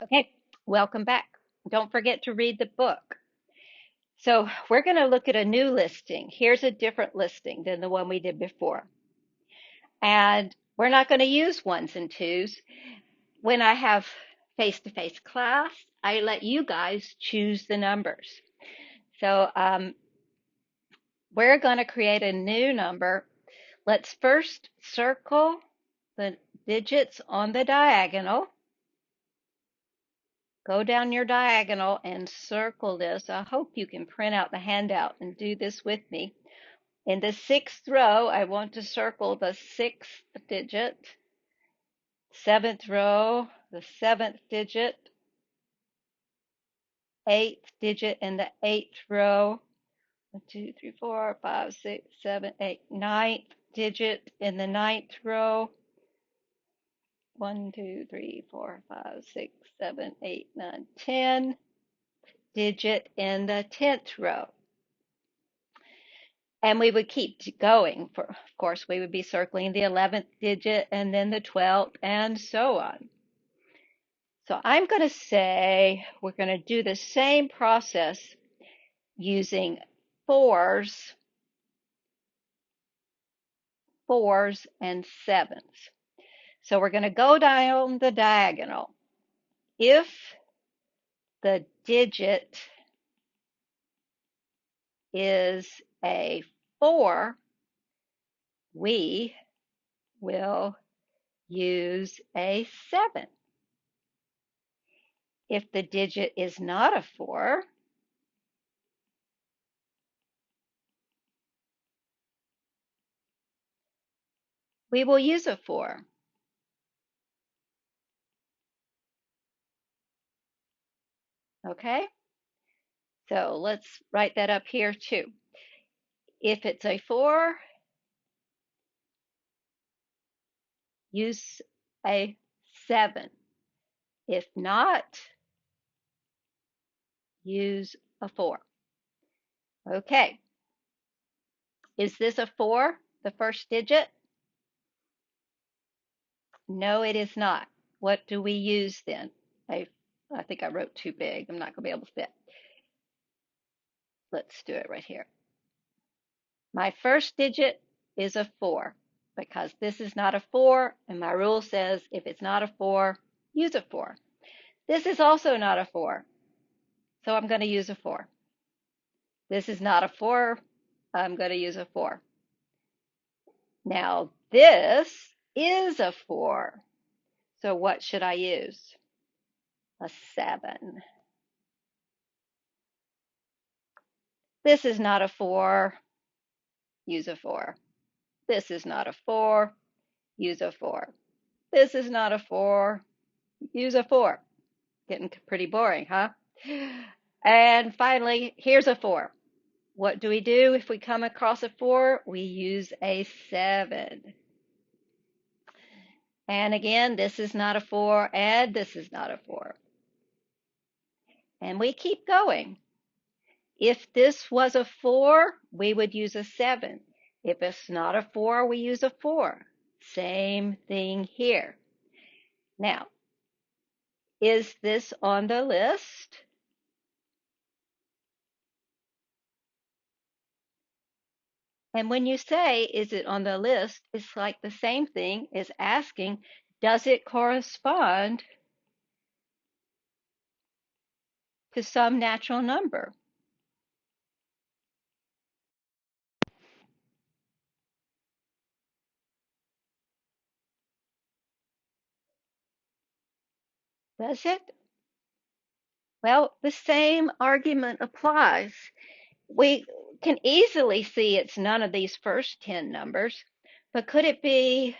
Okay, welcome back. Don't forget to read the book. So we're going to look at a new listing. Here's a different listing than the one we did before. And we're not going to use ones and twos. When I have face-to-face class, I let you guys choose the numbers. So we're going to create a new number. Let's first circle the digits on the diagonal. Go down your diagonal and circle this. I hope you can print out the handout and do this with me. In the sixth row, I want to circle the sixth digit. Seventh row, the seventh digit. Eighth digit in the eighth row. 1, 2, 3, 4, 5, 6, 7, 8. Ninth digit in the ninth row. 1, 2, 3, 4, 5, 6, 7, 8, 9, 10. Digit in the 10th row. And we would keep going. Of course, we would be circling the 11th digit and then the 12th and so on. So I'm going to say we're going to do the same process using fours, and sevens. So we're going to go down the diagonal. If the digit is a 4, we will use a 7. If the digit is not a 4, we will use a 4. Okay? So let's write that up here too. If it's a 4, use a 7. If not, use a 4. Okay. Is this a 4, the first digit? No, it is not. What do we use then? I think I wrote too big. I'm not going to be able to fit. Let's do it right here. My first digit is a 4 because this is not a 4, and my rule says if it's not a 4, use a 4. This is also not a 4, so I'm going to use a 4. This is not a 4, I'm going to use a 4. Now this is a 4, so what should I use? A 7. This is not a 4, use a 4. This is not a 4, use a 4. This is not a 4, use a 4. Getting pretty boring, huh? And finally, here's a 4. What do we do if we come across a 4? We use a 7. And again, this is not a 4, and this is not a 4. And we keep going. If this was a 4, we would use a 7. If it's not a 4, we use a 4. Same thing here. Now, is this on the list? And when you say, is it on the list, it's like the same thing as asking, does it correspond to some natural number? Does it? Well, the same argument applies. We can easily see it's none of these first 10 numbers, but it could it be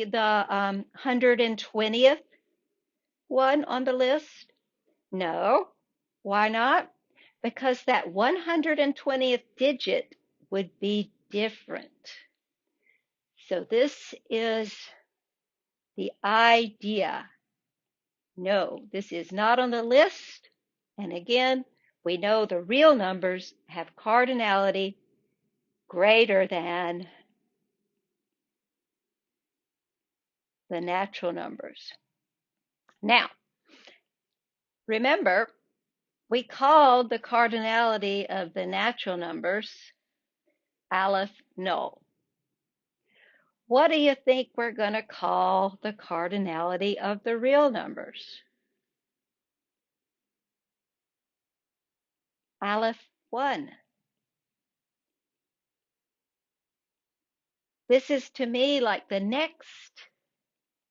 the 120th one on the list? No. Why not? Because that 120th digit would be different. So this is the idea. No, this is not on the list. And again, we know the real numbers have cardinality greater than the natural numbers. Now, remember, we called the cardinality of the natural numbers Aleph null. What do you think we're going to call the cardinality of the real numbers? Aleph 1. This is to me like the next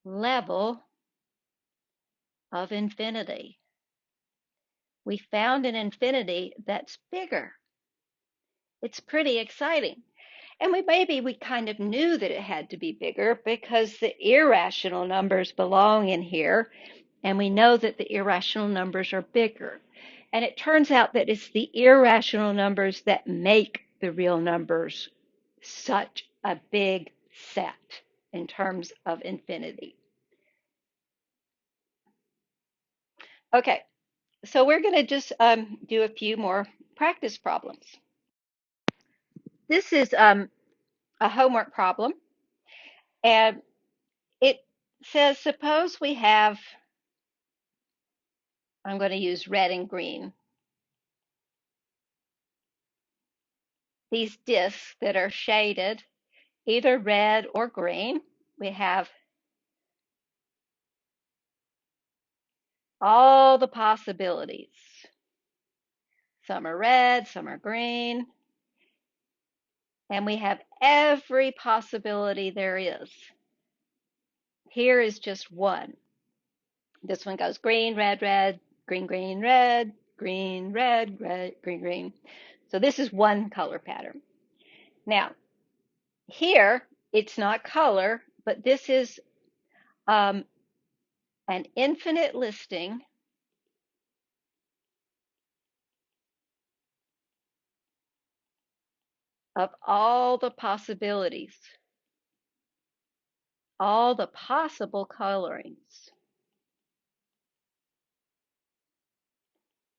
level of infinity. We found an infinity that's bigger. It's pretty exciting. And we kind of knew that it had to be bigger because the irrational numbers belong in here, and we know that the irrational numbers are bigger. And it turns out that it's the irrational numbers that make the real numbers such a big set in terms of infinity. Okay, so we're going to just do a few more practice problems. This is a homework problem, and it says, suppose we have, I'm going to use red and green, these discs that are shaded either red or green. We have all the possibilities. Some are red, some are green, and we have every possibility there is. Here is just one. This one goes green, red, red, green, green, red, green, red, red, green, green. So this is one color pattern. Now, here it's not color, but this is an infinite listing of all the possibilities, all the possible colorings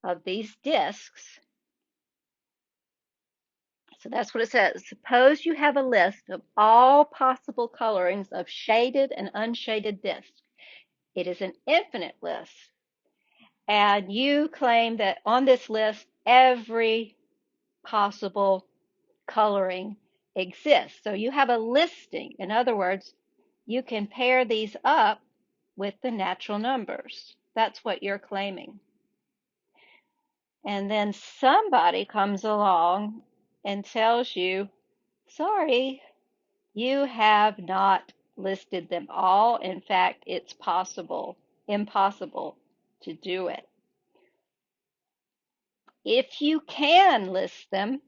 of these discs. So that's what it says. Suppose you have a list of all possible colorings of shaded and unshaded discs. It is an infinite list. And you claim that on this list, every possible coloring exists. So you have a listing. In other words, you can pair these up with the natural numbers. That's what you're claiming. And then somebody comes along and tells you, sorry, you have not listed them all. In fact, it's impossible to do it. If you can list them,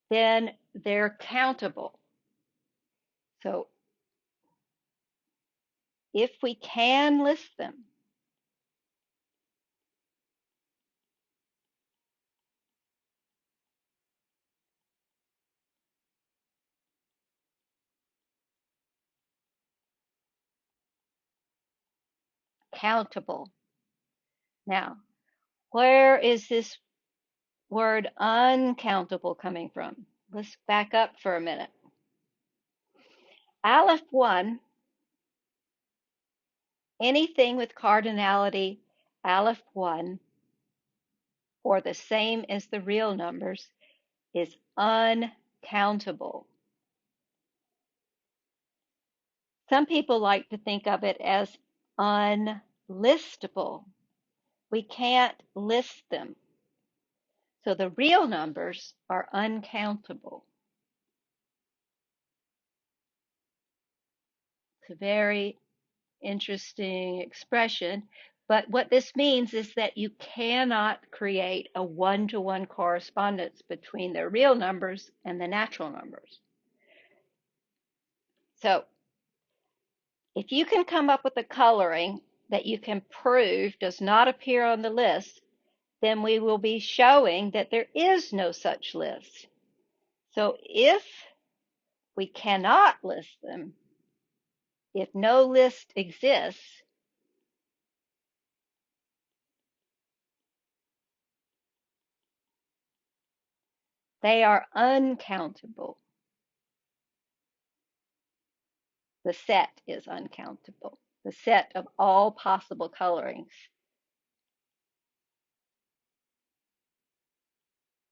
then they're countable. So if we can list them, countable. Now, where is this word uncountable coming from? Let's back up for a minute. Aleph 1, anything with cardinality Aleph 1 or the same as the real numbers is uncountable. Some people like to think of it as unlistable. We can't list them. So the real numbers are uncountable. It's a very interesting expression. But what this means is that you cannot create a one-to-one correspondence between the real numbers and the natural numbers. So if you can come up with a coloring that you can prove does not appear on the list, then we will be showing that there is no such list. So if we cannot list them, if no list exists, they are uncountable. The set is uncountable. The set of all possible colorings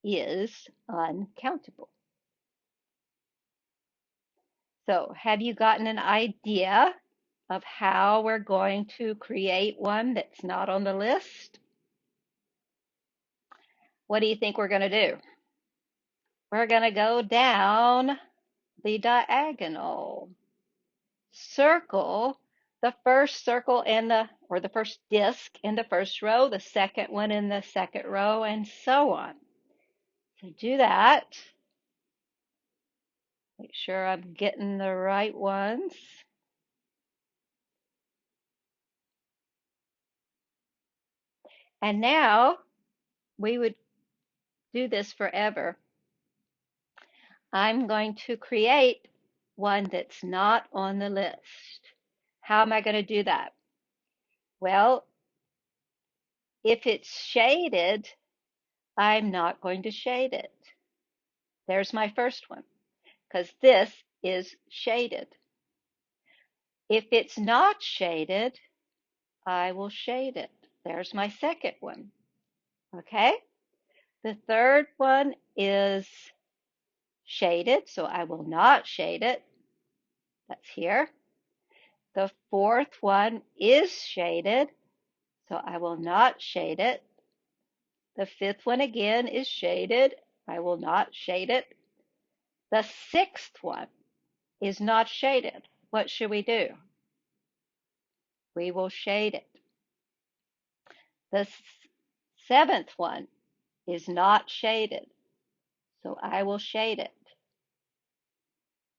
is uncountable. So, have you gotten an idea of how we're going to create one that's not on the list? What do you think we're going to do? We're going to go down the diagonal. Circle the first circle in the first disc in the first row, the second one in the second row, and so on. So do that. Make sure I'm getting the right ones. And now we would do this forever. I'm going to create one that's not on the list. How am I going to do that? Well, if it's shaded, I'm not going to shade it. There's my first one, because this is shaded. If it's not shaded, I will shade it. There's my second one. Okay? The third one is shaded, so I will not shade it. That's here. The fourth one is shaded, so I will not shade it. The fifth one again is shaded. I will not shade it. The sixth one is not shaded. What should we do? We will shade it. The seventh one is not shaded, so I will shade it.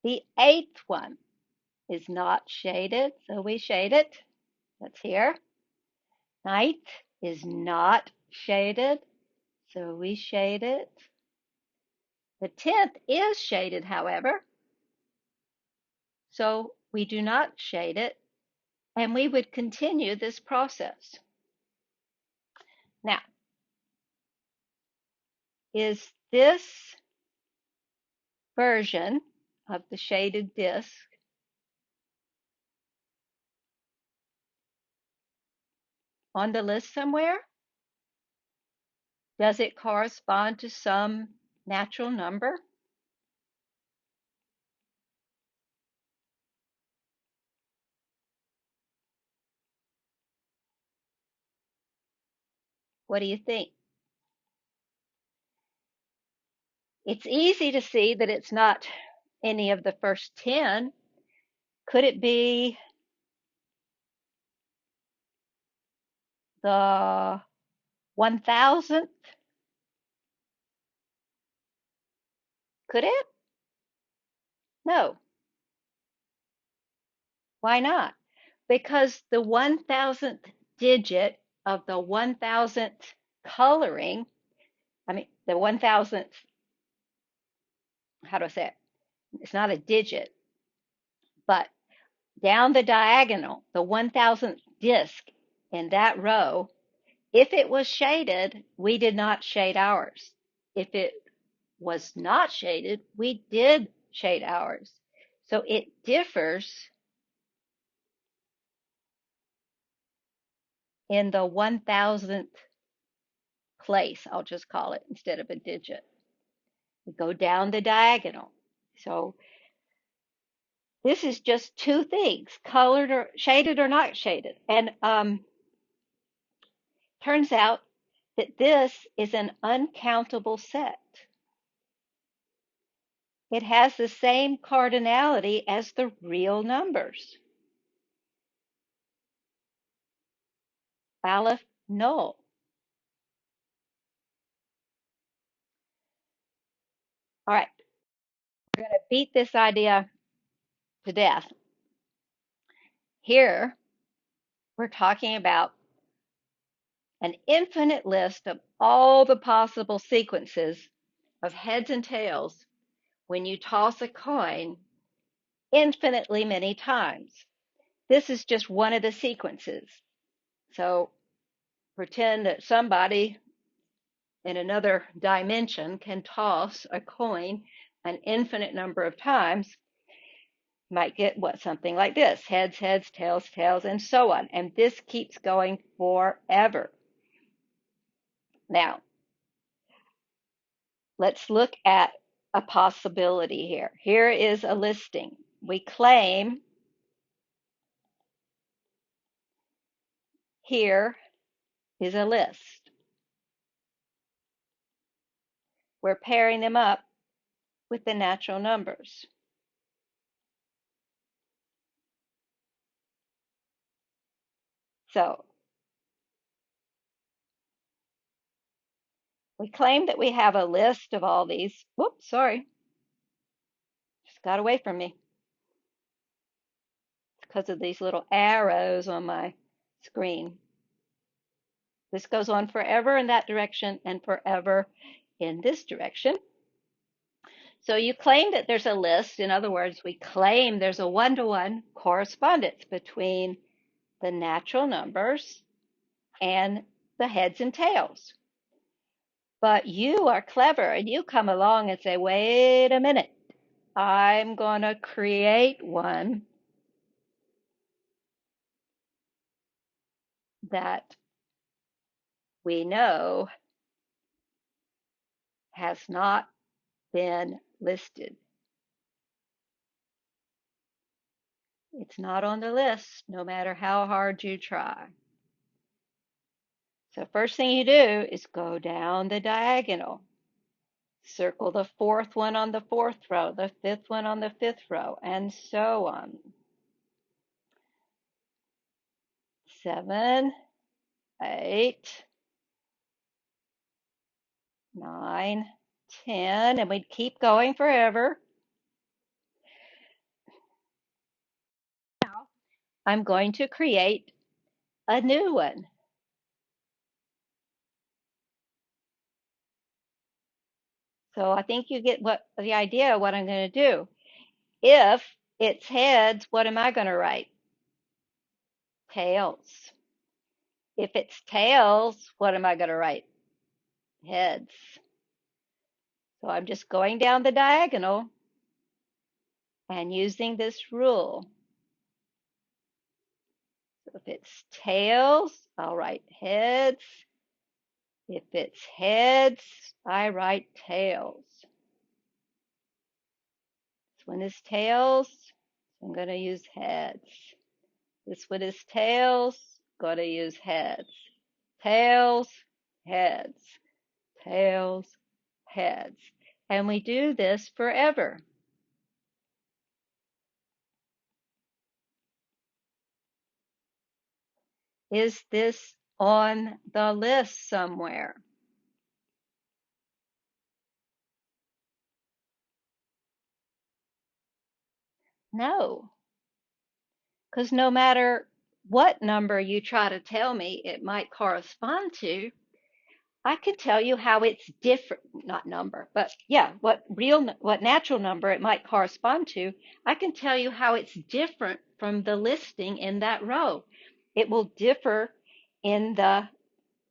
The eighth one is not shaded, so we shade it. That's here. Ninth is not shaded, so we shade it. The 10th is shaded, however, so we do not shade it, and we would continue this process. Now, is this version of the shaded disc on the list somewhere? Does it correspond to some natural number? What do you think? It's easy to see that it's not any of the first 10. Could it be the 1000th? Could it? No. Why not? Because the 1000th digit of the 1000th coloring, the 1000th, how do I say it? It's not a digit, but down the diagonal, the 1000th disc in that row, if it was shaded, we did not shade ours. If it was not shaded, we did shade ours. So it differs in the 1000th place, I'll just call it, instead of a digit. We go down the diagonal. So this is just two things, colored or shaded or not shaded. And turns out that this is an uncountable set. It has the same cardinality as the real numbers. Aleph null. All right, we're going to beat this idea to death. Here, we're talking about an infinite list of all the possible sequences of heads and tails when you toss a coin infinitely many times. This is just one of the sequences. So pretend that somebody in another dimension can toss a coin an infinite number of times. Might get what something like this: heads, heads, tails, tails, and so on. And this keeps going forever. Now, let's look at a possibility here. Here is a listing. We claim here is a list. We're pairing them up with the natural numbers. So we claim that we have a list of all these. Whoops, sorry, just got away from me. It's because of these little arrows on my screen. This goes on forever in that direction and forever in this direction. So you claim that there's a list. In other words, we claim there's a one-to-one correspondence between the natural numbers and the heads and tails. But you are clever and you come along and say, wait a minute, I'm going to create one that we know has not been listed. It's not on the list, no matter how hard you try. So first thing you do is go down the diagonal. Circle the fourth one on the fourth row, the fifth one on the fifth row, and so on. 7, 8, 9, 10, and we'd keep going forever. Now, I'm going to create a new one. So I think you get what the idea of what I'm going to do. If it's heads, what am I going to write? Tails. If it's tails, what am I going to write? Heads. So I'm just going down the diagonal and using this rule. So if it's tails, I'll write heads. If it's heads, I write tails. This one is tails, so I'm going to use heads. This one is tails, going to use heads. Tails, heads, tails, heads. And we do this forever. Is this on the list somewhere? No, because no matter what number you try to tell me it might correspond to, I can tell you how it's different, not number, but yeah, what natural number it might correspond to. I can tell you how it's different from the listing in that row. It will differ in the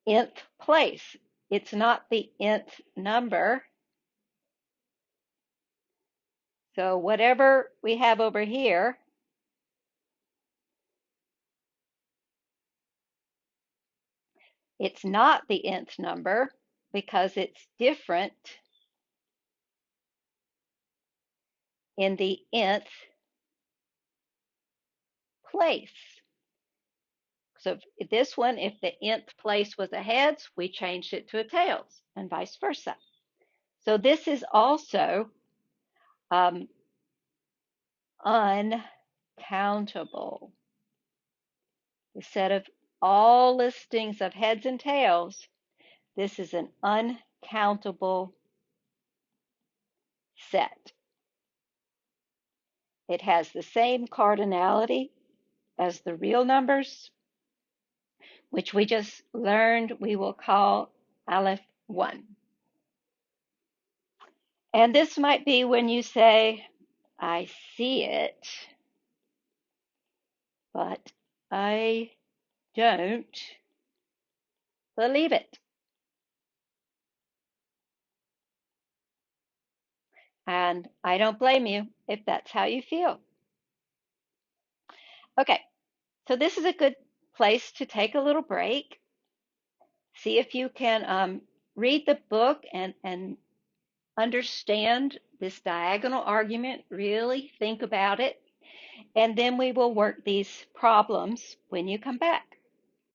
nth place. It's not the nth number. So whatever we have over here, it's not the nth number because it's different in the nth place. So this one, if the nth place was a heads, we changed it to a tails, and vice versa. So this is also uncountable. Instead of all listings of heads and tails, this is an uncountable set. It has the same cardinality as the real numbers, which we just learned we will call Aleph 1. And this might be when you say, I see it, but I don't believe it. And I don't blame you if that's how you feel. Okay, so this is a good place to take a little break. See if you can read the book and understand this diagonal argument. Really think about it. And then we will work these problems when you come back.